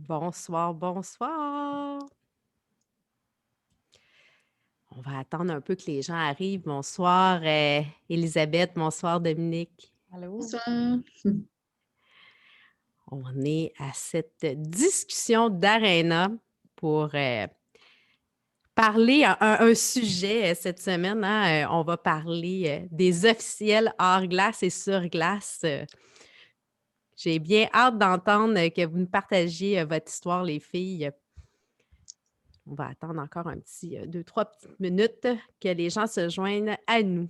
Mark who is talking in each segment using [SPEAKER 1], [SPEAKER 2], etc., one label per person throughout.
[SPEAKER 1] Bonsoir, bonsoir. On va attendre un peu que les gens arrivent. Bonsoir, Élisabeth. Bonsoir, Dominique.
[SPEAKER 2] Allô?
[SPEAKER 3] Bonsoir.
[SPEAKER 1] On est à cette discussion d'Arena pour parler un sujet cette semaine. Hein, on va parler des officiels hors glace et sur glace. J'ai bien hâte d'entendre que vous nous partagiez votre histoire, les filles. On va attendre encore un petit 2-3 petites minutes que les gens se joignent à nous.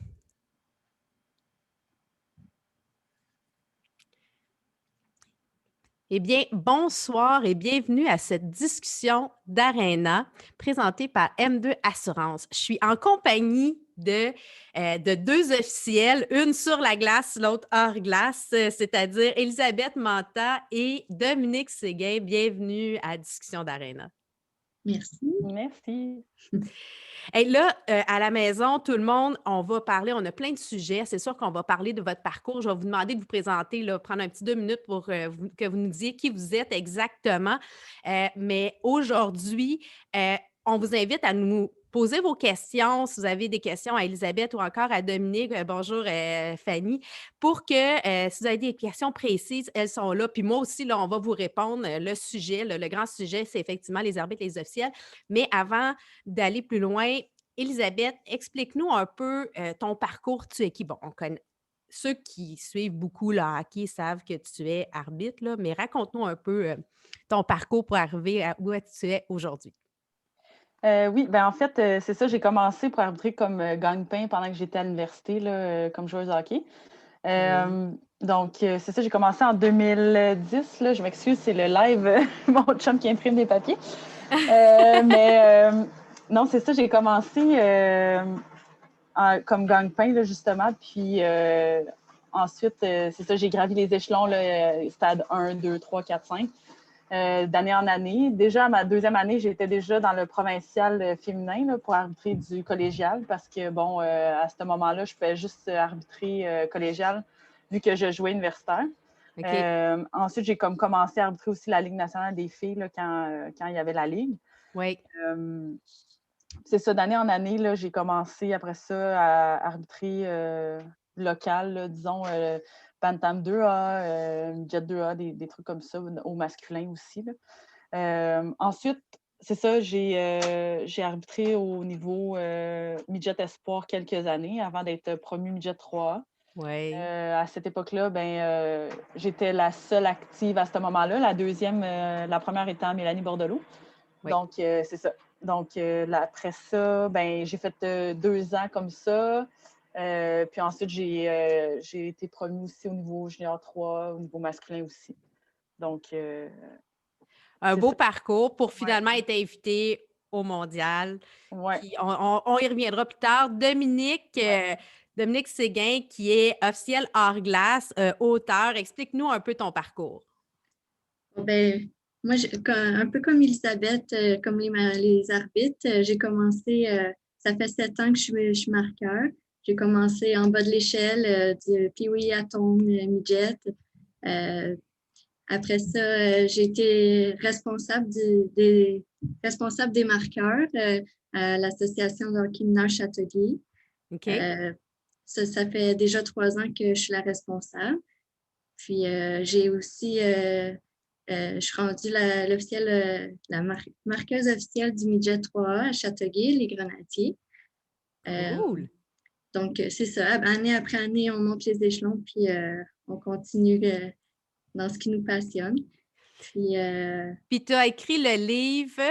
[SPEAKER 1] Eh bien, bonsoir et bienvenue à cette discussion d'Arena présentée par M2 Assurance. Je suis en compagnie de deux officiels, une sur la glace, l'autre hors glace, c'est-à-dire Elisabeth Manta et Dominique Séguin. Bienvenue à Discussion d'Arena.
[SPEAKER 3] Merci.
[SPEAKER 2] Merci.
[SPEAKER 1] Et là, à la maison, tout le monde, on va parler, on a plein de sujets. C'est sûr qu'on va parler de votre parcours. Je vais vous demander de vous présenter, là, prendre un petit 2 minutes pour que vous nous disiez qui vous êtes exactement. Mais aujourd'hui, on vous invite à nous poser vos questions, si vous avez des questions à Elisabeth ou encore à Dominique. Bonjour, Fanny. Pour que, si vous avez des questions précises, elles sont là. Puis moi aussi, là, on va vous répondre. Le sujet, le grand sujet, c'est effectivement les arbitres, les officiels. Mais avant d'aller plus loin, Élisabeth, explique-nous un peu ton parcours. Tu es qui? Bon, on connaît. Ceux qui suivent beaucoup le hockey savent que tu es arbitre, là, mais raconte-nous un peu ton parcours pour arriver à où tu es aujourd'hui.
[SPEAKER 2] Oui, ben en fait, c'est ça, j'ai commencé pour arbitrer comme gagne-pain pendant que j'étais à l'université, là, comme joueuse de hockey.
[SPEAKER 1] Oui.
[SPEAKER 2] Donc, c'est ça, j'ai commencé en 2010. Là, je m'excuse, c'est le live, mon chum qui imprime des papiers. Non, c'est ça, j'ai commencé comme gagne-pain, là, justement. Puis ensuite, c'est ça, j'ai gravi les échelons, là, stade 1, 2, 3, 4, 5. D'année en année. Déjà, ma deuxième année, j'étais déjà dans le provincial féminin là, pour arbitrer du collégial parce que, bon, à ce moment-là, je pouvais juste arbitrer collégial vu que je jouais universitaire.
[SPEAKER 1] OK.
[SPEAKER 2] Ensuite, j'ai comme commencé à arbitrer aussi la Ligue nationale des filles là, quand il y avait la Ligue.
[SPEAKER 1] Oui.
[SPEAKER 2] C'est ça, d'année en année, là, j'ai commencé après ça à arbitrer local, là, disons, Bantam 2A, Jet 2A, des trucs comme ça, au masculin aussi. Là. Ensuite, c'est ça, j'ai arbitré au niveau Midget Espoir quelques années avant d'être promue Midget 3A.
[SPEAKER 1] Oui.
[SPEAKER 2] À cette époque-là, j'étais la seule active à ce moment-là. La deuxième, la première étant Mélanie Bordelot.
[SPEAKER 1] Oui.
[SPEAKER 2] Donc, c'est ça. Donc, après ça, j'ai fait 2 ans comme ça. Puis ensuite, j'ai été promue aussi au niveau junior 3, au niveau masculin aussi. Donc,
[SPEAKER 1] Un
[SPEAKER 2] c'est
[SPEAKER 1] beau
[SPEAKER 2] ça.
[SPEAKER 1] parcours pour
[SPEAKER 2] Ouais.
[SPEAKER 1] finalement être invité au mondial.
[SPEAKER 2] Ouais.
[SPEAKER 1] Puis on y reviendra plus tard. Dominique,
[SPEAKER 2] Ouais.
[SPEAKER 1] Dominique Séguin, qui est officiel hors glace, auteur. Explique-nous un peu ton parcours.
[SPEAKER 3] Bon, ben, moi, un peu comme Elisabeth, comme les arbitres, j'ai commencé, ça fait 7 ans que je suis marqueur. J'ai commencé en bas de l'échelle du Pee-wee Atom Midget. Euh, Après ça, j'ai été responsable des marqueurs à l'Association de hockey mineur Châteauguay.
[SPEAKER 1] OK?
[SPEAKER 3] Euh, Ça fait déjà 3 ans que je suis la responsable. Puis j'ai aussi, je suis rendue marqueuse officielle du Midget 3A à Châteauguay, les Grenadiers. Euh,
[SPEAKER 1] Cool.
[SPEAKER 3] donc, c'est ça. Année après année, on monte les échelons, puis on continue dans ce qui nous passionne. Puis,
[SPEAKER 1] Puis tu as écrit le livre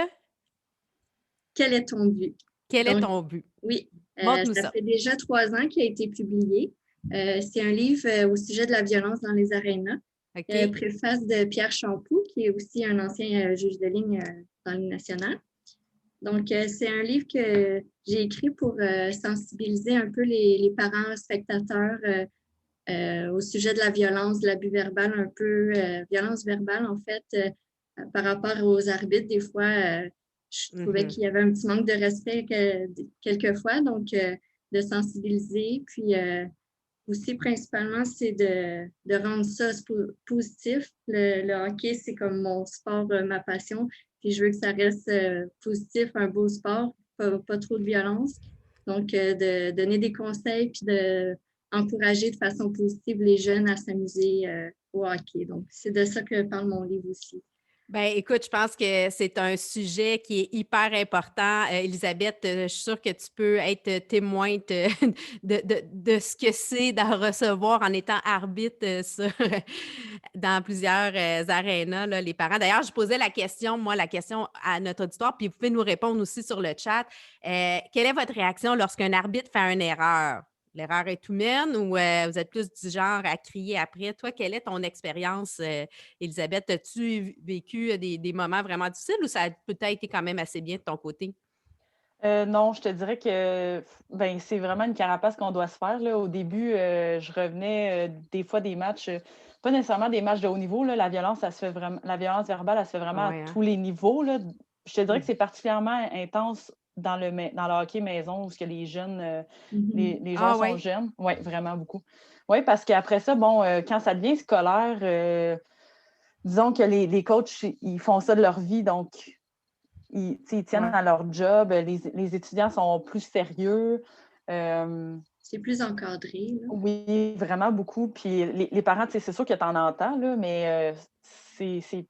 [SPEAKER 3] quel est ton but?
[SPEAKER 1] Quel est
[SPEAKER 3] Donc,
[SPEAKER 1] ton but?
[SPEAKER 3] oui,
[SPEAKER 1] Montre-nous
[SPEAKER 3] ça
[SPEAKER 1] ça.
[SPEAKER 3] fait déjà 3 ans qu'il a été publié. C'est un livre au sujet de la violence dans les arénas.
[SPEAKER 1] OK?
[SPEAKER 3] Préface de Pierre Champoux, qui est aussi un ancien juge de ligne dans le national. Donc, c'est un livre que j'ai écrit pour sensibiliser un peu les parents spectateurs au sujet de la violence, de l'abus verbal, un peu violence verbale, en fait, par rapport aux arbitres. Des fois, je trouvais
[SPEAKER 1] Mhm.
[SPEAKER 3] qu'il y avait un petit manque de respect quelquefois, donc de sensibiliser, puis aussi, principalement, c'est de rendre ça positif. Le hockey, c'est comme mon sport, ma passion. Puis je veux que ça reste positif, un beau sport, pas trop de violence. Donc, de donner des conseils puis d'encourager de façon positive les jeunes à s'amuser au hockey. Donc, c'est de ça que parle mon livre aussi.
[SPEAKER 1] Ben, écoute, je pense que c'est un sujet qui est hyper important. Élisabeth, je suis sûre que tu peux être témoin de ce que c'est d'en recevoir en étant arbitre dans plusieurs arénas, là, les parents. D'ailleurs, je posais la question à notre auditoire, puis vous pouvez nous répondre aussi sur le chat. Quelle est votre réaction lorsqu'un arbitre fait une erreur? L'erreur est humaine ou vous êtes plus du genre à crier après? Toi, quelle est ton expérience, Élisabeth? As-tu vécu des moments vraiment difficiles ou ça a peut-être été quand même assez bien de ton côté?
[SPEAKER 2] Non, je te dirais que ben, c'est vraiment une carapace qu'on doit se faire, là. Au début, je revenais, des fois des matchs, pas nécessairement des matchs de haut niveau, là, la violence verbale, elle se fait vraiment à
[SPEAKER 1] Ouais, hein?
[SPEAKER 2] tous les niveaux, là. Je te dirais que
[SPEAKER 1] Mmh.
[SPEAKER 2] c'est particulièrement intense dans le hockey maison où ce que les jeunes,
[SPEAKER 3] Mhm.
[SPEAKER 2] les joueurs
[SPEAKER 1] Ah
[SPEAKER 2] sont
[SPEAKER 1] ouais?
[SPEAKER 2] jeunes. Oui, vraiment beaucoup. Oui, parce qu'après ça, bon, quand ça devient scolaire, disons que les coachs, ils font ça de leur vie, donc ils tiennent
[SPEAKER 1] Ouais.
[SPEAKER 2] à leur job, les étudiants sont plus sérieux.
[SPEAKER 3] C'est plus encadré, là.
[SPEAKER 2] Oui, vraiment beaucoup. Puis les parents, c'est sûr que tu en entends, là, mais c'est c'est-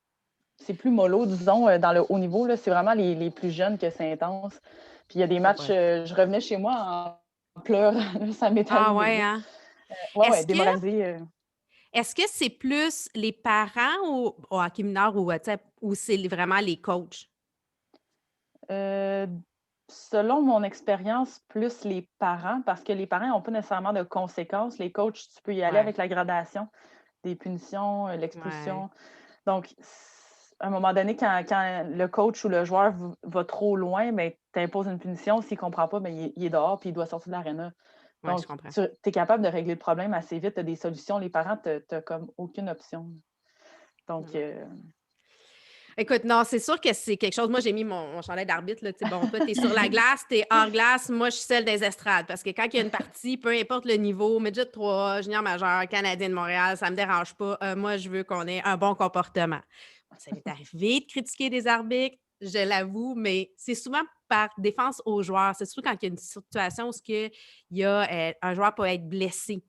[SPEAKER 2] c'est plus mollo, disons, dans le haut niveau. Là, c'est vraiment les plus jeunes que c'est intense. Puis il y a des
[SPEAKER 1] C'est
[SPEAKER 2] matchs,
[SPEAKER 1] vrai.
[SPEAKER 2] je revenais chez moi en pleurant, ça m'est
[SPEAKER 1] Ah
[SPEAKER 2] arrivé.
[SPEAKER 1] ouais,
[SPEAKER 2] Là.
[SPEAKER 1] hein?
[SPEAKER 2] Ouais, ouais,
[SPEAKER 1] Est-ce que
[SPEAKER 2] démoralisé.
[SPEAKER 1] est-ce que c'est plus les parents au hockey mineur ou, tu sais, ou c'est vraiment les coachs?
[SPEAKER 2] Euh, Selon mon expérience, plus les parents, parce que les parents n'ont pas nécessairement de conséquences. Les coachs, tu peux y aller
[SPEAKER 1] Ouais,
[SPEAKER 2] avec la gradation des punitions,
[SPEAKER 1] ouais,
[SPEAKER 2] l'expulsion. Donc, à un moment donné, quand le coach ou le joueur va trop loin, ben, tu imposes une punition. S'il ne comprend pas, ben, il est dehors puis il doit sortir de l'aréna.
[SPEAKER 1] ouais, je
[SPEAKER 2] Donc,
[SPEAKER 1] comprends.
[SPEAKER 2] tu es capable de régler le problème assez vite. Tu as des solutions. Les parents, tu n'as comme aucune option. Donc,
[SPEAKER 1] Non. Écoute, non, c'est sûr que c'est quelque chose. Moi, j'ai mis mon chandail d'arbitre, là. Tu sais, bon, toi, tu es sur la glace, tu es hors glace. Moi, je suis celle des estrades. Parce que quand il y a une partie, peu importe le niveau, midget 3, junior majeur, Canadien de Montréal, ça me dérange pas. Moi, je veux qu'on ait un bon comportement. Bon, ça m'est arrivé de critiquer des arbitres, je l'avoue, mais c'est souvent par défense aux joueurs. C'est surtout quand il y a une situation où il y a, un joueur peut être blessé.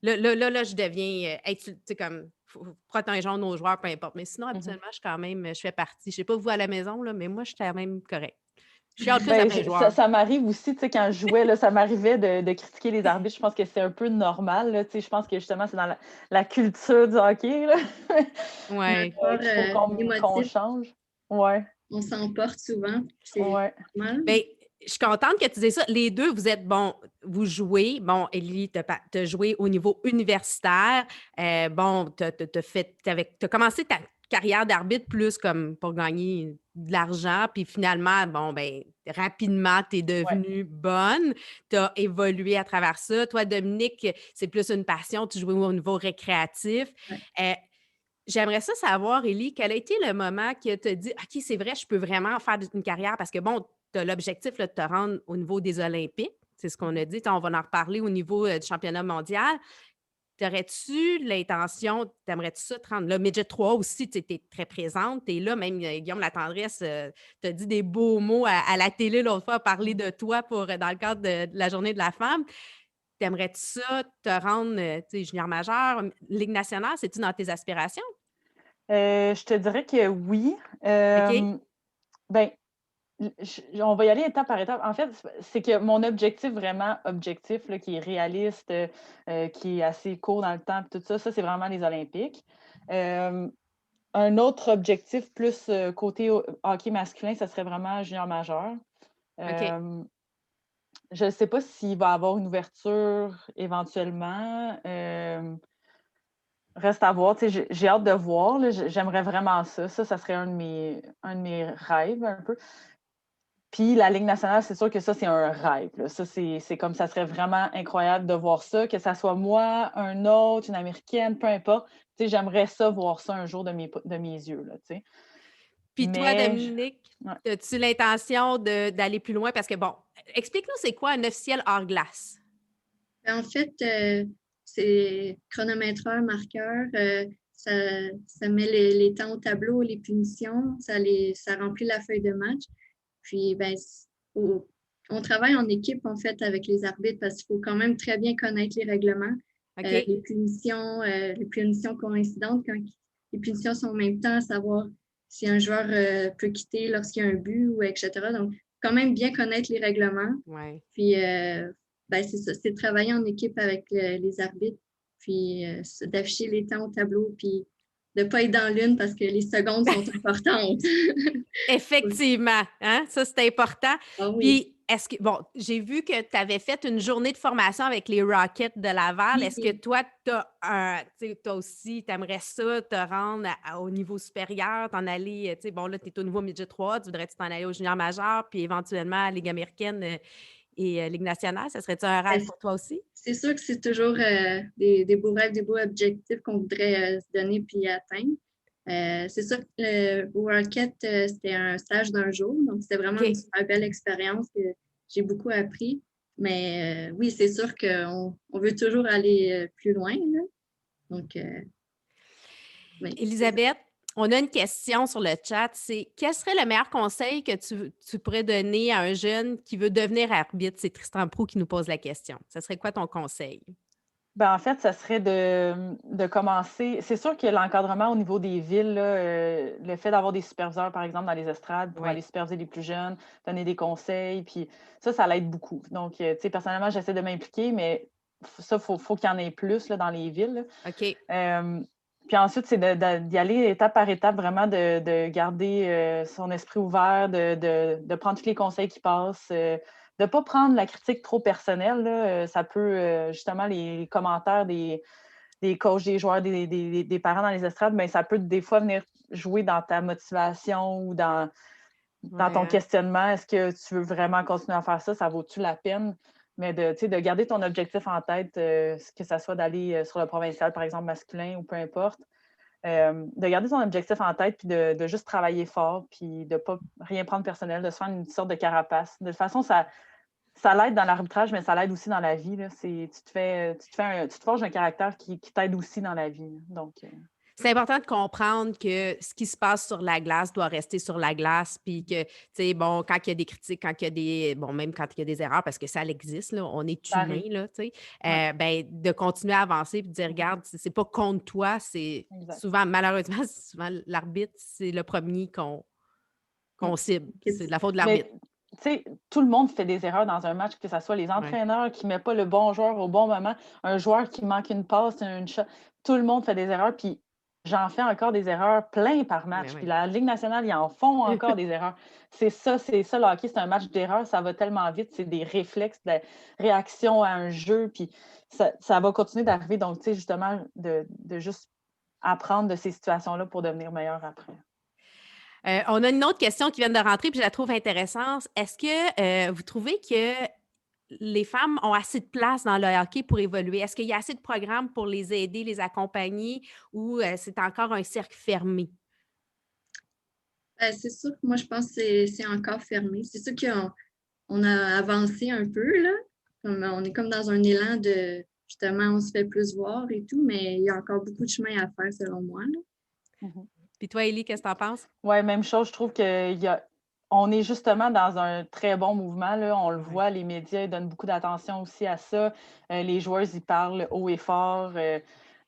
[SPEAKER 1] Là, je deviens, hey, tu sais, comme, faut protégeons nos joueurs, peu importe. Mais sinon,
[SPEAKER 2] mhm.
[SPEAKER 1] habituellement, je fais partie. Je sais pas vous à la maison, là, mais moi, je suis quand même correcte. Je chiale plus
[SPEAKER 2] Ben,
[SPEAKER 1] après les
[SPEAKER 2] ça,
[SPEAKER 1] joueurs.
[SPEAKER 2] ça m'arrive aussi, tu sais, quand je jouais, là, ça m'arrivait de critiquer les arbitres. Je pense que c'est un peu normal, là, tu sais, je pense que justement, c'est dans la culture du hockey, là,
[SPEAKER 1] Ouais.
[SPEAKER 3] Sport
[SPEAKER 2] qu'il faut qu'on
[SPEAKER 3] émotif,
[SPEAKER 2] change. Ouais,
[SPEAKER 3] on s'emporte souvent. C'est
[SPEAKER 2] ouais.
[SPEAKER 3] normal.
[SPEAKER 1] Bien, je suis contente que tu dises ça. Les deux, vous êtes, bon, vous jouez. Bon, Élie, tu as joué au niveau universitaire. Bon, tu as commencé ta carrière d'arbitre plus comme pour gagner de l'argent. Puis finalement, bon, ben rapidement, tu es
[SPEAKER 2] Ouais.
[SPEAKER 1] devenue bonne. Tu as évolué à travers ça. Toi, Dominique, c'est plus une passion. Tu jouais au niveau récréatif.
[SPEAKER 3] Ouais.
[SPEAKER 1] Euh, J'aimerais ça savoir, Élie, quel a été le moment que tu as dit: «OK, c'est vrai, je peux vraiment faire une carrière» parce que bon, tu as l'objectif là, de te rendre au niveau des Olympiques, c'est ce qu'on a dit. On va en reparler au niveau du championnat mondial. T'aurais-tu l'intention, t'aimerais-tu ça te rendre là? Midget 3 aussi, tu es très présente, tu es là, même Guillaume Latendresse t'a dit des beaux mots à la télé l'autre fois, a parlé de toi dans le cadre de la Journée de la femme. T'aimerais-tu ça te rendre, tu sais, junior majeur, Ligue nationale, c'est-tu dans tes aspirations?
[SPEAKER 2] Je te dirais que oui.
[SPEAKER 1] OK.
[SPEAKER 2] Ben, on va y aller étape par étape. En fait, c'est que mon objectif vraiment objectif, là, qui est réaliste, qui est assez court dans le temps, puis tout ça, ça, c'est vraiment les Olympiques. Euh, un autre objectif plus côté hockey masculin, ça serait vraiment junior majeur.
[SPEAKER 1] OK.
[SPEAKER 2] Euh, je ne sais pas s'il va y avoir une ouverture éventuellement. Reste à voir. Tu sais, j'ai hâte de voir. Là. J'aimerais vraiment ça. Ça serait un de mes rêves un peu. Puis la Ligue nationale, c'est sûr que ça, c'est un rêve. Là. Ça, c'est comme ça serait vraiment incroyable de voir ça, que ça soit moi, un autre, une Américaine, peu importe. Tu sais, j'aimerais ça voir ça un jour de mes yeux. Là, tu sais.
[SPEAKER 1] Puis toi,
[SPEAKER 2] Mais
[SPEAKER 1] Dominique,
[SPEAKER 2] ouais.
[SPEAKER 1] as-tu l'intention d'aller plus loin? Parce que bon, explique-nous c'est quoi un officiel hors glace?
[SPEAKER 3] En fait, c'est chronométreur, marqueur, ça, ça met les temps au tableau, les punitions, ça remplit la feuille de match. Puis, ben, on travaille en équipe, en fait, avec les arbitres parce qu'il faut quand même très bien connaître les règlements.
[SPEAKER 1] OK?
[SPEAKER 3] Les punitions coïncidantes, quand les punitions sont en même temps, à savoir si un joueur peut quitter lorsqu'il y a un but, ou etc. Donc, quand même bien connaître les règlements.
[SPEAKER 1] Ouais.
[SPEAKER 3] Puis, ben, c'est ça, c'est de travailler en équipe avec les arbitres, puis d'afficher les temps au tableau, puis de ne pas être dans l'une parce que les secondes sont importantes.
[SPEAKER 1] Effectivement, hein? Ça, c'est important.
[SPEAKER 3] Ah oui.
[SPEAKER 1] Puis, est-ce que, bon, j'ai vu que tu avais fait une journée de formation avec les Rockets de Laval. Est-ce que
[SPEAKER 3] Oui.
[SPEAKER 1] toi, toi aussi, tu aimerais ça, te rendre au niveau supérieur, t'en aller, tu sais, bon, là, tu es au niveau midget 3, tu voudrais-tu t'en aller au junior majeur, puis éventuellement à Ligue américaine et Ligue nationale? Ça serait-tu un rêve
[SPEAKER 3] Ben,
[SPEAKER 1] pour toi aussi?
[SPEAKER 3] c'est sûr que c'est toujours des beaux rêves, des beaux objectifs qu'on voudrait se donner puis atteindre. C'est sûr que le Rocket, c'était un stage d'un jour, donc c'était vraiment une
[SPEAKER 1] OK.
[SPEAKER 3] super belle expérience que j'ai beaucoup appris. Mais oui, c'est sûr qu'on veut toujours aller plus loin, là. Donc, oui, c'est ça.
[SPEAKER 1] Élisabeth, on a une question sur le chat. C'est quel serait le meilleur conseil que tu pourrais donner à un jeune qui veut devenir arbitre? C'est Tristan Prou qui nous pose la question. Ce serait quoi ton conseil?
[SPEAKER 2] Ben, en fait, ça serait de commencer. C'est sûr que l'encadrement au niveau des villes, là, le fait d'avoir des superviseurs, par exemple, dans les estrades pour
[SPEAKER 1] Oui.
[SPEAKER 2] aller superviser les plus jeunes, donner des conseils, puis ça l'aide beaucoup. Donc, tu sais, personnellement, j'essaie de m'impliquer, mais ça, faut qu'il y en ait plus là, dans les villes, là.
[SPEAKER 1] OK.
[SPEAKER 2] Puis ensuite, c'est d'y aller étape par étape, vraiment de garder son esprit ouvert, de prendre tous les conseils qui passent, de ne pas prendre la critique trop personnelle, là. Ça peut, justement, les commentaires des coachs, des joueurs, des parents dans les estrades, bien, ça peut des fois venir jouer dans ta motivation ou dans
[SPEAKER 1] Ouais,
[SPEAKER 2] ton
[SPEAKER 1] hein?
[SPEAKER 2] questionnement. Est-ce que tu veux vraiment continuer à faire ça? Ça vaut-tu la peine? Mais tu sais, de garder ton objectif en tête, que ça soit d'aller sur le provincial, par exemple, masculin ou peu importe. De garder son objectif en tête, puis de juste travailler fort, puis de ne pas rien prendre personnel, de se faire une sorte de carapace. De toute façon, ça l'aide dans l'arbitrage, mais ça l'aide aussi dans la vie, là. Tu te forges un caractère qui t'aide aussi dans la vie, là. Donc,
[SPEAKER 1] C'est important de comprendre que ce qui se passe sur la glace doit rester sur la glace, puis que, tu sais, bon, quand il y a des critiques, quand il y a des, bon, même quand il y a des erreurs, parce que ça existe, là, on est
[SPEAKER 2] ça
[SPEAKER 1] humain,
[SPEAKER 2] arrive.
[SPEAKER 1] là, tu sais,
[SPEAKER 2] Ouais.
[SPEAKER 1] ben, de continuer à avancer, puis de dire,
[SPEAKER 2] Mhm.
[SPEAKER 1] regarde, c'est pas contre toi, c'est
[SPEAKER 2] Exact.
[SPEAKER 1] souvent, malheureusement, souvent l'arbitre, c'est le premier qu'on cible. C'est de la faute de
[SPEAKER 2] Mais,
[SPEAKER 1] l'arbitre.
[SPEAKER 2] tu sais, tout le monde fait des erreurs dans un match, que ce soit les
[SPEAKER 1] Ouais.
[SPEAKER 2] entraîneurs qui ne mettent pas le bon joueur au bon moment, un joueur qui manque une passe, une shot. Tout le monde fait des erreurs, puis j'en fais encore des erreurs plein par
[SPEAKER 1] Ben
[SPEAKER 2] match. Puis
[SPEAKER 1] oui.
[SPEAKER 2] la Ligue nationale, ils en font encore des erreurs. C'est ça, le hockey, c'est un match d'erreurs, ça va tellement vite, c'est des réflexes, de réaction à un jeu, puis ça va continuer d'arriver. Donc, tu sais, justement, de juste apprendre de ces situations-là pour devenir meilleur après.
[SPEAKER 1] On a une autre question qui vient de rentrer, puis je la trouve intéressante. Est-ce que vous trouvez que les femmes ont assez de place dans le hockey pour évoluer? Est-ce qu'il y a assez de programmes pour les aider, les accompagner, ou c'est encore un cercle fermé?
[SPEAKER 3] C'est sûr que moi, je pense que c'est encore fermé. C'est sûr qu'on a avancé un peu, là. On est comme dans un élan de, justement, on se fait plus voir et tout, mais il y a encore beaucoup de chemin à faire, selon moi, là.
[SPEAKER 2] Mhm.
[SPEAKER 1] Puis toi, Élie, qu'est-ce que tu en penses?
[SPEAKER 2] Oui, même chose. Je trouve on est justement dans un très bon mouvement, là. On le
[SPEAKER 1] Oui.
[SPEAKER 2] voit, les médias ils donnent beaucoup d'attention aussi à ça. Les joueuses y parlent haut et fort.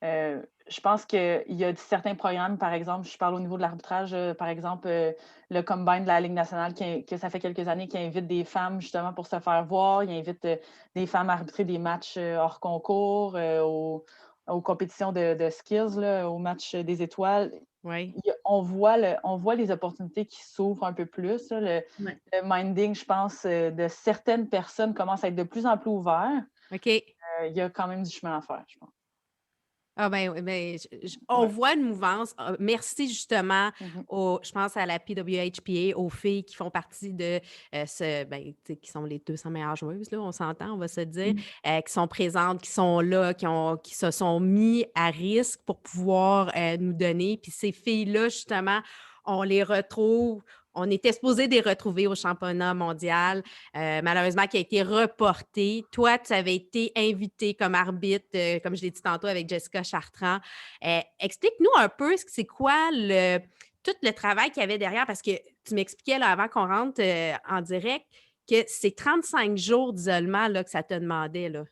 [SPEAKER 2] Je pense qu'il y a certains programmes, par exemple, je parle au niveau de l'arbitrage, par exemple, le Combine de la Ligue nationale, que ça fait quelques années qui invite des femmes justement pour se faire voir. Il invite des femmes à arbitrer des matchs hors concours, aux compétitions de skills, là, aux matchs des étoiles.
[SPEAKER 1] Oui.
[SPEAKER 2] On voit les opportunités qui s'ouvrent un peu plus, là.
[SPEAKER 3] Ouais.
[SPEAKER 2] Le minding, je pense, de certaines personnes commence à être de plus en plus ouvert.
[SPEAKER 1] OK.
[SPEAKER 2] Il y a quand même du chemin à faire, je pense.
[SPEAKER 1] Ah ben, oui, ben, on
[SPEAKER 2] Ouais.
[SPEAKER 1] voit une mouvance. Merci justement
[SPEAKER 2] Mhm.
[SPEAKER 1] je pense à la PWHPA, aux filles qui font partie de ben, tu sais, qui sont les 200 meilleures joueuses, là, on s'entend, on va se dire, qui sont présentes, qui sont là, qui se sont mis à risque pour pouvoir nous donner. Puis ces filles-là, justement, on les retrouve on était supposé les retrouver au championnat mondial, malheureusement, qui a été reporté. Toi, tu avais été invité comme arbitre, comme je l'ai dit tantôt, avec Jessica Chartrand. Explique-nous un peu c'est quoi tout le travail qu'il y avait derrière, parce que tu m'expliquais là, avant qu'on rentre en direct que c'est 35 jours d'isolement là, que ça te demandait. Là.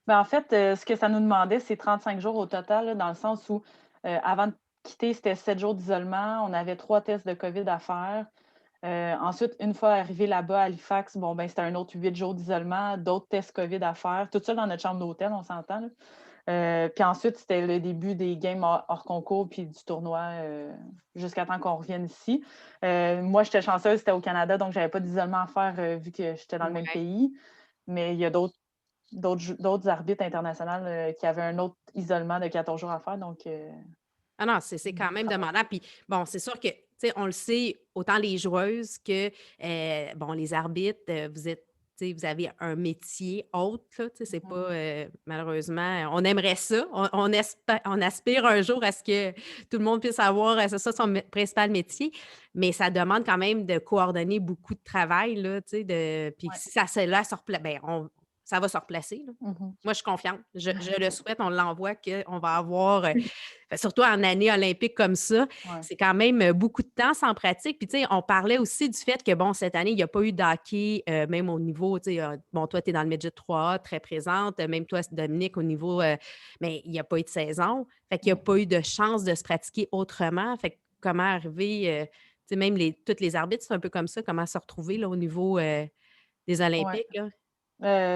[SPEAKER 2] Ben, en fait, ce que ça nous demandait, c'est 35 jours au total, là, dans le sens où, avant de quitter, c'était 7 jours d'isolement. On avait 3 tests de COVID à faire. Ensuite, une fois arrivé là-bas à Halifax, bon, ben, c'était un autre 8 jours d'isolement, d'autres tests COVID à faire. Tout ça dans notre chambre d'hôtel, on s'entend, là. Puis ensuite, c'était le début des games hors concours puis du tournoi jusqu'à temps qu'on revienne ici. Moi, j'étais chanceuse, c'était au Canada, donc j'avais pas d'isolement à faire vu que j'étais dans le même pays. Mais il y a d'autres arbitres internationaux qui avaient un autre isolement de 14 jours à faire. Donc,
[SPEAKER 1] Ah non, c'est quand même demandant. Puis bon, c'est sûr que, tu sais, on le sait, autant les joueuses que, bon, les arbitres, vous êtes, tu sais, vous avez un métier autre, là, tu sais, c'est pas, malheureusement, on aimerait ça. On aspire un jour à ce que tout le monde puisse avoir, c'est ça, son principal métier, mais ça demande quand même de coordonner beaucoup de travail, là, tu sais, puis
[SPEAKER 2] ouais.
[SPEAKER 1] si ça se là, ça va se replacer, là.
[SPEAKER 2] Mhm.
[SPEAKER 1] Moi, je suis confiante. Je le souhaite, on l'envoie, qu'on va avoir, surtout en année olympique comme ça,
[SPEAKER 2] Ouais.
[SPEAKER 1] c'est quand même beaucoup de temps sans pratique. Puis, tu sais, on parlait aussi du fait que, bon, cette année, il n'y a pas eu d'hockey, même au niveau, tu sais, bon, toi, tu es dans le midget 3A, très présente, même toi, Dominique, au niveau, mais il n'y a pas eu de saison. Fait qu'il n'y a pas eu de chance de se pratiquer autrement. Fait que comment arriver, tu sais, même tous les arbitres, c'est un peu comme ça, comment se retrouver, là, au niveau des
[SPEAKER 2] Ouais.
[SPEAKER 1] Olympiques, là.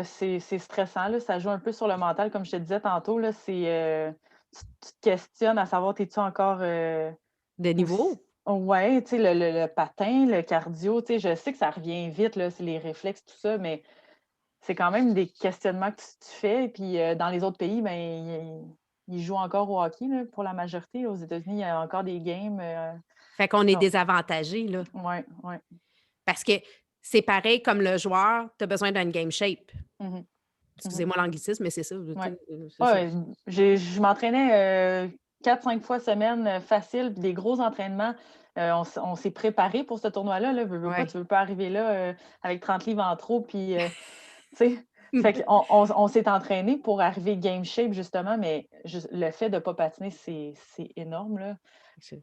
[SPEAKER 2] C'est stressant, là. Ça joue un peu sur le mental, comme je te disais tantôt, là. Tu te questionnes à savoir, es-tu encore
[SPEAKER 1] De
[SPEAKER 2] aussi.
[SPEAKER 1] niveau?
[SPEAKER 2] Ouais, tu sais, le patin, le cardio, tu sais, je sais que ça revient vite, là, c'est les réflexes, tout ça, mais c'est quand même des questionnements que tu fais. Puis dans les autres pays, ben, ils jouent encore au hockey, là, pour la majorité. Aux États-Unis, il y a encore des games.
[SPEAKER 1] Fait qu'on est
[SPEAKER 2] Non.
[SPEAKER 1] désavantagés, là.
[SPEAKER 2] Ouais, ouais.
[SPEAKER 1] Parce que c'est pareil comme le joueur, tu as besoin d'une game shape.
[SPEAKER 2] Mhm, mhm.
[SPEAKER 1] Excusez-moi l'anglicisme, mais c'est ça, tu
[SPEAKER 2] Ouais.
[SPEAKER 1] sais, c'est ça.
[SPEAKER 2] Ouais, je m'entraînais 4-5 fois semaine facile, puis des gros entraînements. On s'est préparé pour ce tournoi-là. Là, veux pas,
[SPEAKER 1] Ouais.
[SPEAKER 2] tu veux pas arriver là avec 30 livres en trop. Puis, tu sais, fait on s'est entraîné pour arriver game shape, justement, mais le fait de ne pas patiner, c'est énorme. Là.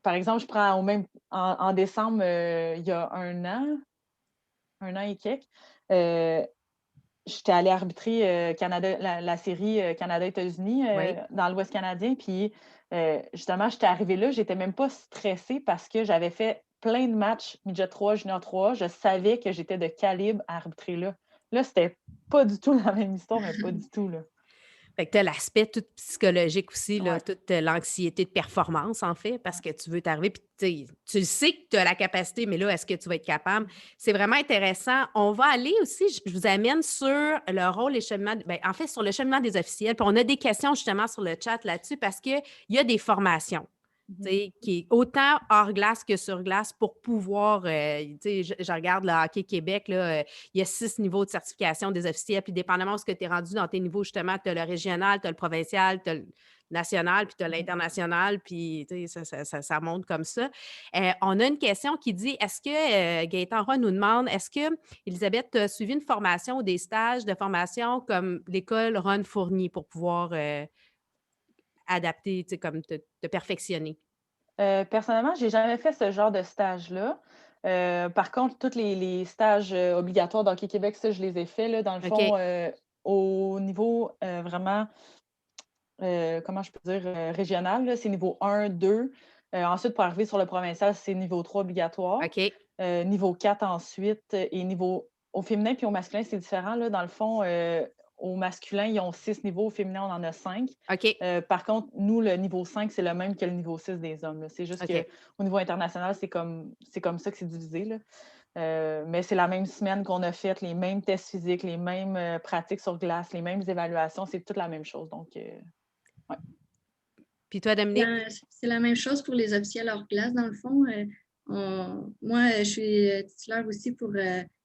[SPEAKER 2] Par exemple, je prends en décembre, il y a un an et quelques, j'étais allée arbitrer Canada, la série Canada-États-Unis
[SPEAKER 1] Oui.
[SPEAKER 2] dans l'Ouest canadien. Puis justement, j'étais arrivée là, j'étais même pas stressée parce que j'avais fait plein de matchs midget 3, junior 3. Je savais que j'étais de calibre à arbitrer là. Là, c'était pas du tout la même histoire, mais pas du tout, là.
[SPEAKER 1] Fait que tu as l'aspect tout psychologique aussi, là,
[SPEAKER 2] Ouais,
[SPEAKER 1] toute l'anxiété de performance, en fait, parce
[SPEAKER 2] ouais.
[SPEAKER 1] que tu veux t'arriver, puis tu le sais que tu as la capacité, mais là, est-ce que tu vas être capable? C'est vraiment intéressant. On va aller aussi, je vous amène sur le rôle et cheminement, en fait, sur le cheminement des officiels. Puis on a des questions justement sur le chat là-dessus parce qu'il y a des formations. Tu
[SPEAKER 2] Mhm.
[SPEAKER 1] sais, qui est autant hors glace que sur glace pour pouvoir, tu sais, je regarde le Hockey Québec, là, il y a 6 niveaux de certification des officiels, puis dépendamment de ce que tu es rendu dans tes niveaux, justement, tu as le régional, tu as le provincial, tu as le national, puis tu as l'international, puis tu sais, ça monte comme ça. On a une question qui dit, est-ce que, Gaëtan Roy nous demande, est-ce que, Elisabeth, a suivi une formation ou des stages de formation comme l'école Ron Fournier pour pouvoir adapter, tu sais, comme te perfectionner?
[SPEAKER 2] Personnellement, j'ai jamais fait ce genre de stage-là. Par contre, tous les stages obligatoires d'Hockey Québec, ça, je les ai faits, là, dans le
[SPEAKER 1] OK.
[SPEAKER 2] fond, au niveau vraiment, comment je peux dire, régional, là, c'est niveau 1, 2. Ensuite, pour arriver sur le provincial, c'est niveau 3 obligatoire.
[SPEAKER 1] OK.
[SPEAKER 2] Niveau 4 ensuite, et au féminin puis au masculin, c'est différent, là. Dans le fond, au masculin, ils ont 6 niveaux, au féminin, on en a 5.
[SPEAKER 1] OK.
[SPEAKER 2] Par contre, nous, le niveau 5, c'est le même que le niveau 6 des hommes, là. C'est juste
[SPEAKER 1] OK.
[SPEAKER 2] qu'au niveau international, c'est comme ça que c'est divisé, là. Mais c'est la même semaine qu'on a fait, les mêmes tests physiques, les mêmes pratiques sur glace, les mêmes évaluations, c'est toute la même chose. Donc, ouais.
[SPEAKER 1] Puis toi, Dominique?
[SPEAKER 3] C'est la même chose pour les officiels hors glace, dans le fond. Moi, je suis titulaire aussi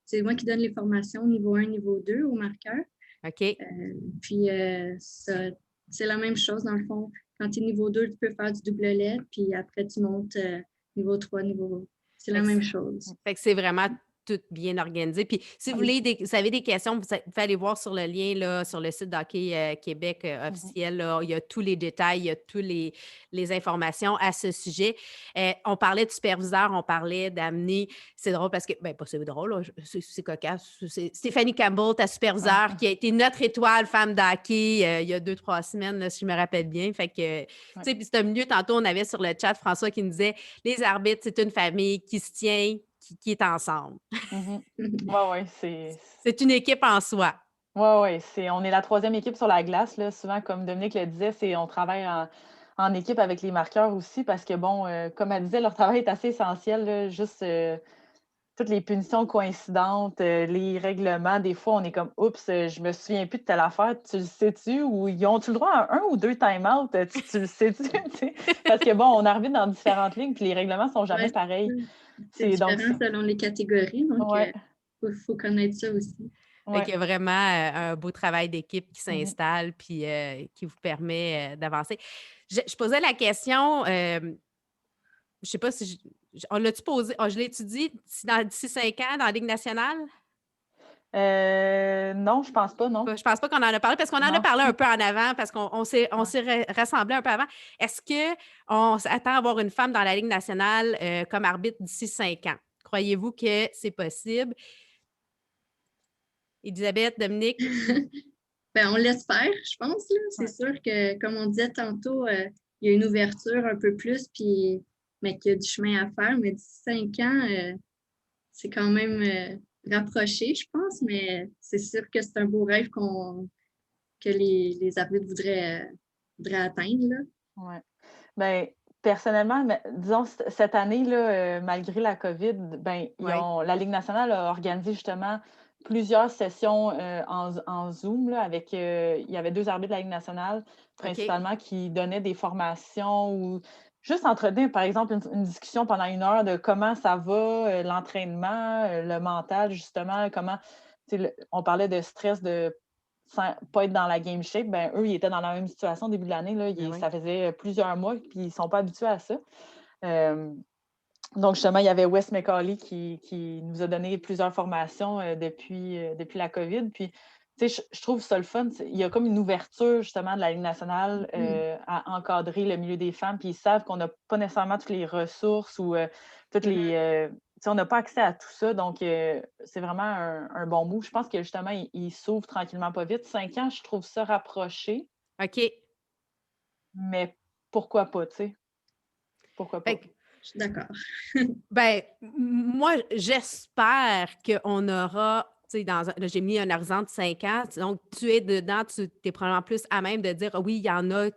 [SPEAKER 3] c'est moi qui donne les formations niveau 1, niveau 2 au marqueur.
[SPEAKER 1] OK.
[SPEAKER 3] Puis, c'est la même chose, dans le fond. Quand tu es niveau 2, tu peux faire du double LED, puis après, tu montes niveau 3, niveau C'est la même chose.
[SPEAKER 1] Fait que c'est vraiment tout bien organisé. Puis si vous
[SPEAKER 3] Oui.
[SPEAKER 1] voulez, vous avez des questions, vous pouvez aller voir sur le lien là, sur le site d'Hockey Québec
[SPEAKER 2] Mhm.
[SPEAKER 1] officiel. Là, il y a tous les détails, il y a toutes les informations à ce sujet. On parlait de superviseur, on parlait d'amener. C'est drôle parce que, ben pas c'est drôle, là, c'est cocasse. C'est Stéphanie Campbell, ta superviseure, qui a été notre étoile femme d'hockey il y a 2-3 semaines, là, si je me rappelle bien. Fait que, tu sais, puis c'est un milieu, tantôt, on avait sur le chat François qui nous disait les arbitres, c'est une famille qui se tient, qui est ensemble.
[SPEAKER 2] Mhm. Ouais, ouais,
[SPEAKER 1] C'est une équipe en soi.
[SPEAKER 2] ouais, ouais, on est la troisième équipe sur la glace, là. Souvent, comme Dominique le disait, on travaille en équipe avec les marqueurs aussi parce que, bon, comme elle disait, leur travail est assez essentiel, là. Juste toutes les punitions coïncidentes, les règlements, des fois, on est comme, oups, je me souviens plus de telle affaire, tu le sais-tu? Ou ils ont-tu le droit à un ou deux time-out? Tu le sais-tu? Tu sais? Parce que, bon, on arbitre dans différentes lignes, puis les règlements sont jamais
[SPEAKER 3] Ouais,
[SPEAKER 2] pareils.
[SPEAKER 3] c'est
[SPEAKER 2] Donc,
[SPEAKER 3] différent selon les catégories, donc
[SPEAKER 2] ouais,
[SPEAKER 3] faut connaître ça aussi.
[SPEAKER 1] Fait qu'il y
[SPEAKER 2] ouais.
[SPEAKER 1] a vraiment un beau travail d'équipe qui
[SPEAKER 2] Mhm.
[SPEAKER 1] s'installe puis qui vous permet d'avancer. Je posais la question, je sais pas si on l'a-tu posé, je l'ai étudié d'ici 5 ans dans la Ligue nationale?
[SPEAKER 2] Non, je pense pas, non.
[SPEAKER 1] Je pense pas qu'on en a parlé parce qu'on en a
[SPEAKER 2] Non.
[SPEAKER 1] parlé un peu en avant parce qu'on s'est
[SPEAKER 2] Ouais.
[SPEAKER 1] rassemblés un peu avant. Est-ce qu'on s'attend à avoir une femme dans la Ligue nationale comme arbitre d'ici 5 ans? Croyez-vous que c'est possible? Elisabeth, Dominique?
[SPEAKER 3] Ben, on l'espère, je pense, là. C'est
[SPEAKER 2] Ouais.
[SPEAKER 3] sûr que, comme on disait tantôt, il y a une ouverture un peu plus, puis, mais qu'il y a du chemin à faire. Mais d'ici 5 ans, c'est quand même rapproché, je pense, mais c'est sûr que c'est un beau rêve que les arbitres voudraient atteindre, là.
[SPEAKER 2] Ouais. Ben, personnellement, disons, cette année, là, malgré la COVID, ben,
[SPEAKER 1] Oui.
[SPEAKER 2] la Ligue nationale a organisé justement plusieurs sessions en Zoom là, avec, il y avait 2 arbitres de la Ligue nationale,
[SPEAKER 1] OK.
[SPEAKER 2] principalement, qui donnaient des formations ou juste entretenir, par exemple, une discussion pendant 1 heure de comment ça va, l'entraînement, le mental, justement, comment, tu sais, on parlait de stress de sans pas être dans la game shape, ben, eux, ils étaient dans la même situation au début de l'année, là.
[SPEAKER 1] Ben oui.
[SPEAKER 2] Ça faisait plusieurs mois, puis ils ne sont pas habitués à ça. Donc, justement, il y avait Wes McCauley qui nous a donné plusieurs formations depuis la COVID. Puis, tu sais, je trouve ça le fun. Il y a comme une ouverture, justement, de la Ligue nationale à encadrer le milieu des femmes. Puis, ils savent qu'on n'a pas nécessairement toutes les ressources ou toutes les. Tu sais, on n'a pas accès à tout ça. Donc, c'est vraiment un bon move. Je pense que, justement, il s'ouvre tranquillement pas vite. 5 ans, je trouve ça rapproché,
[SPEAKER 1] OK.
[SPEAKER 2] mais pourquoi pas, tu sais? Pourquoi
[SPEAKER 1] Fait
[SPEAKER 2] pas?
[SPEAKER 1] que,
[SPEAKER 3] Je suis d'accord.
[SPEAKER 1] ben, moi, j'espère qu'on aura, tu sais, là, j'ai mis un horizon de 5 ans, donc tu es dedans, tu es probablement plus à même de dire, ah oui, il y en a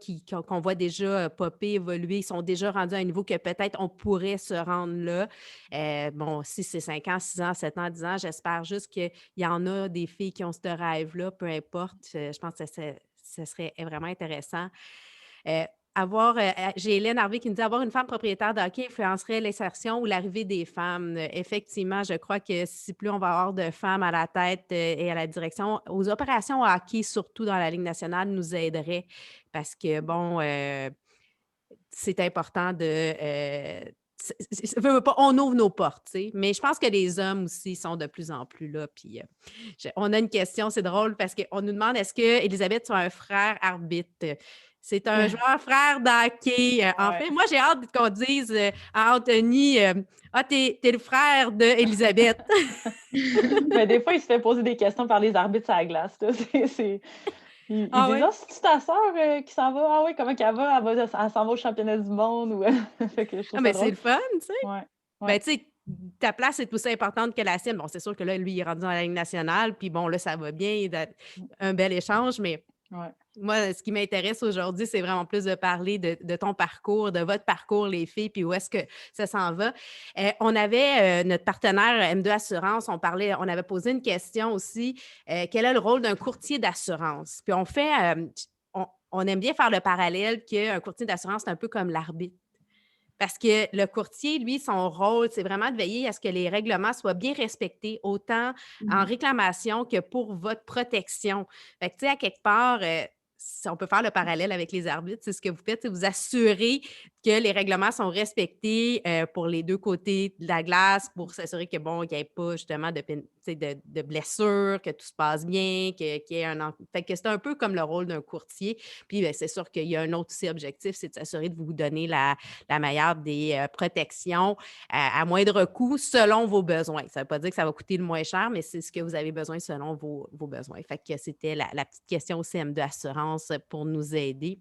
[SPEAKER 1] qu'on voit déjà popper, évoluer, ils sont déjà rendus à un niveau que peut-être on pourrait se rendre là. Bon, si c'est 5 ans, 6 ans, 7 ans, 10 ans, j'espère juste qu'il y en a des filles qui ont ce rêve-là, peu importe. Je pense que ce serait vraiment intéressant. Euh, j'ai Hélène Harvey qui nous dit avoir une femme propriétaire de hockey influencerait l'insertion ou l'arrivée des femmes. Effectivement, je crois que si plus on va avoir de femmes à la tête et à la direction, aux opérations hockey, surtout dans la Ligue nationale, nous aiderait parce que, bon, c'est important de. On ouvre nos portes, tu sais. Mais je pense que les hommes aussi sont de plus en plus là. Puis, on a une question, c'est drôle parce qu'on nous demande est-ce que Elisabeth tu as un frère arbitre? C'est un joueur frère d'hockey. En
[SPEAKER 2] Ouais.
[SPEAKER 1] fait, moi, j'ai hâte qu'on dise à Anthony t'es le frère d'Elisabeth.
[SPEAKER 2] Mais des fois, il se fait poser des questions par les arbitres à la glace, là. Ils
[SPEAKER 1] Ah
[SPEAKER 2] disent
[SPEAKER 1] oui?
[SPEAKER 2] ah, c'est-tu ta sœur qui s'en va? Ah oui, comment qu'elle va? Elle s'en va au championnat du monde. Ou... fait que je trouve
[SPEAKER 1] Ah,
[SPEAKER 2] ça
[SPEAKER 1] mais c'est
[SPEAKER 2] drôle.
[SPEAKER 1] le fun, tu sais.
[SPEAKER 2] Ouais.
[SPEAKER 1] Ben,
[SPEAKER 2] Ouais.
[SPEAKER 1] tu sais, ta place est aussi importante que la sienne. Bon, c'est sûr que là, lui, il est rendu dans la Ligue nationale, puis bon, là, ça va bien, un bel échange, mais
[SPEAKER 2] Ouais.
[SPEAKER 1] moi, ce qui m'intéresse aujourd'hui, c'est vraiment plus de parler de ton parcours, de votre parcours, les filles, puis où est-ce que ça s'en va. On avait notre partenaire M2 Assurance, on avait posé une question aussi, quel est le rôle d'un courtier d'assurance? Puis on aime bien faire le parallèle qu'un courtier d'assurance, c'est un peu comme l'arbitre. Parce que le courtier, lui, son rôle, c'est vraiment de veiller à ce que les règlements soient bien respectés, autant en réclamation que pour votre protection. Fait que, tu sais, à quelque part, si on peut faire le parallèle avec les arbitres, c'est ce que vous faites, c'est vous assurer que les règlements sont respectés pour les deux côtés de la glace pour s'assurer que, bon, qu'il n'y ait pas justement de blessures, que tout se passe bien, qu'il y ait Fait que c'est un peu comme le rôle d'un courtier. Puis, bien, c'est sûr qu'il y a un autre aussi objectif, c'est de s'assurer de vous donner la meilleure des protections à moindre coût selon vos besoins. Ça ne veut pas dire que ça va coûter le moins cher, mais c'est ce que vous avez besoin selon vos besoins. Fait que c'était la petite question au CM2 Assurance pour nous aider.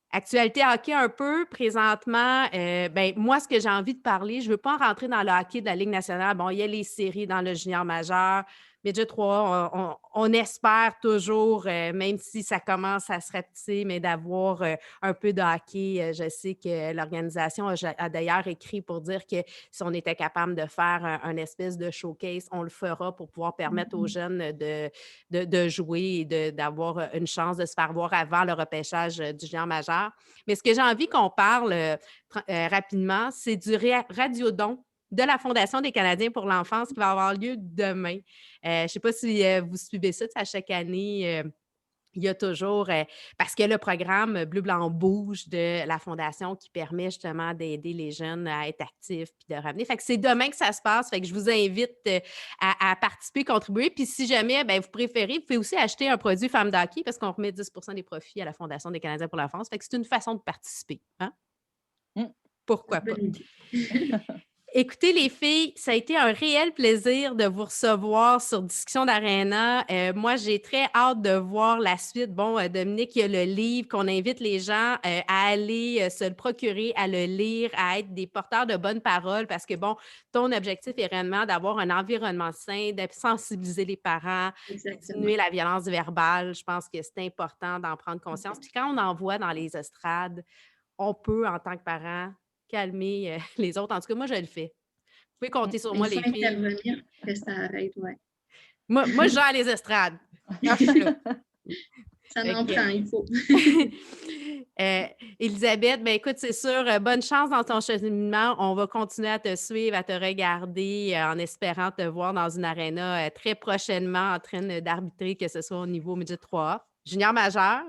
[SPEAKER 1] Actualité hockey un peu, présentement, ben, moi, ce que j'ai envie de parler, je ne veux pas en rentrer dans le hockey de la Ligue nationale. Bon, il y a les séries dans le junior majeur. Midget 3, on espère toujours, même si ça commence à se rapetisser, mais d'avoir un peu de hockey. Je sais que l'organisation a d'ailleurs écrit pour dire que si on était capable de faire un espèce de showcase, on le fera pour pouvoir permettre aux jeunes de jouer et d'avoir une chance de se faire voir avant le repêchage du junior majeur. Mais ce que j'ai envie qu'on parle rapidement, c'est du radiodon de la Fondation des Canadiens pour l'enfance qui va avoir lieu demain. Je ne sais pas si vous suivez ça, à chaque année. Il y a toujours, parce que le programme Bleu, Blanc, Bouge de la Fondation qui permet justement d'aider les jeunes à être actifs puis de ramener. Fait que c'est demain que ça se passe. Fait que je vous invite à participer, contribuer. Puis si jamais vous préférez, vous pouvez aussi acheter un produit Femme d'hockey parce qu'on remet 10 des profits à la Fondation des Canadiens pour l'enfance. Fait que c'est une façon de participer. Hein? Pourquoi pas? Écoutez, les filles, ça a été un réel plaisir de vous recevoir sur Discussion d'Arena. Moi, j'ai très hâte de voir la suite. Bon, Dominique, il y a le livre qu'on invite les gens à aller se le procurer, à le lire, à être des porteurs de bonnes paroles parce que, bon, ton objectif est réellement d'avoir un environnement sain, de sensibiliser les parents, diminuer la violence verbale. Je pense que c'est important d'en prendre conscience. Puis quand on en voit dans les estrades, on peut, en tant que parent, calmer les autres. En tout cas, moi, je le fais. Vous pouvez compter sur moi, les filles.
[SPEAKER 3] Il faut intervenir que ça arrête, oui.
[SPEAKER 1] Moi, je gère les estrades. Je suis là.
[SPEAKER 3] Ça en prend, il faut.
[SPEAKER 1] Elisabeth, ben écoute, c'est sûr, bonne chance dans ton cheminement. On va continuer à te suivre, à te regarder en espérant te voir dans une aréna très prochainement en train d'arbitrer, que ce soit au niveau midget 3A, junior majeur,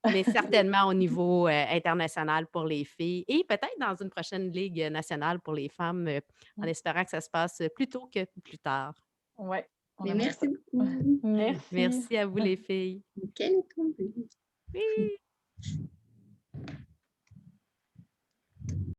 [SPEAKER 1] mais certainement au niveau international pour les filles et peut-être dans une prochaine ligue nationale pour les femmes, en espérant que ça se passe plus tôt que plus tard.
[SPEAKER 2] Oui.
[SPEAKER 3] Merci beaucoup.
[SPEAKER 2] Merci.
[SPEAKER 1] Merci à vous, les filles.
[SPEAKER 3] Quel est ton but?
[SPEAKER 1] Oui.